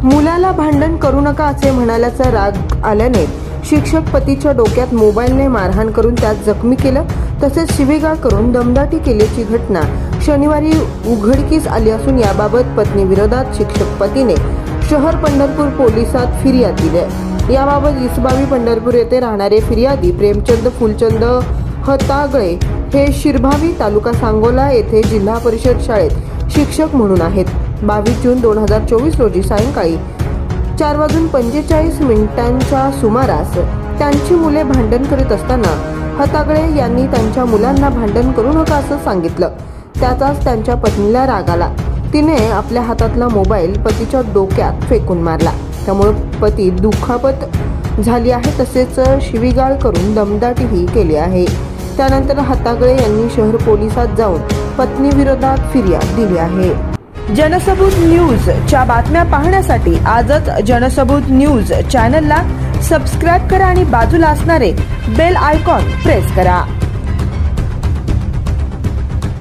मुलाला भांडण करू नका असे म्हणाल्याचा राग आल्याने शिक्षक पतीच्या डोक्यात मोबाईलने मारहाण करून त्यात जखमी केलं, तसेच शिवीगाळ करून दमदाटी केल्याची घटना शनिवारी उघडकीस आली असून याबाबत पत्नीविरोधात शिक्षक पतीने शहर पंढरपूर पोलिसात फिर्याद दिली आहे। याबाबत इसबावी पंढरपूर येथे राहणारे फिर्यादी प्रेमचंद फुलचंद हतागळे हे शिरभावी तालुका सांगोला येथे जिल्हा परिषद शाळेत शिक्षक म्हणून आहेत। 22 जून 2024 रोजी सायंकाळी 4:45 सुमारास त्यांची मुले भांडण करीत असताना हतागळे यांनी त्यांच्या मुलांना भांडण करू नका असं सांगितलं। त्याचाच त्यांच्या पत्नीला राग आला। तिने आपल्या हातातला मोबाईल पतीच्या डोक्यात फेकून मारला। त्यामुळे पती दुखापत झाली आहे, तसेच शिवीगाळ करून दमदाटीही केली आहे। त्यानंतर हतागळे यांनी शहर पोलिसात जाऊन पत्नीविरोधात फिर्याद दिली आहे। जनसबूत न्यूजच्या बातम्या पाहण्यासाठी आजच जनसबूत न्यूज चॅनलला सबस्क्राईब करा आणि बाजूला असणारे बेल आयकॉन प्रेस करा।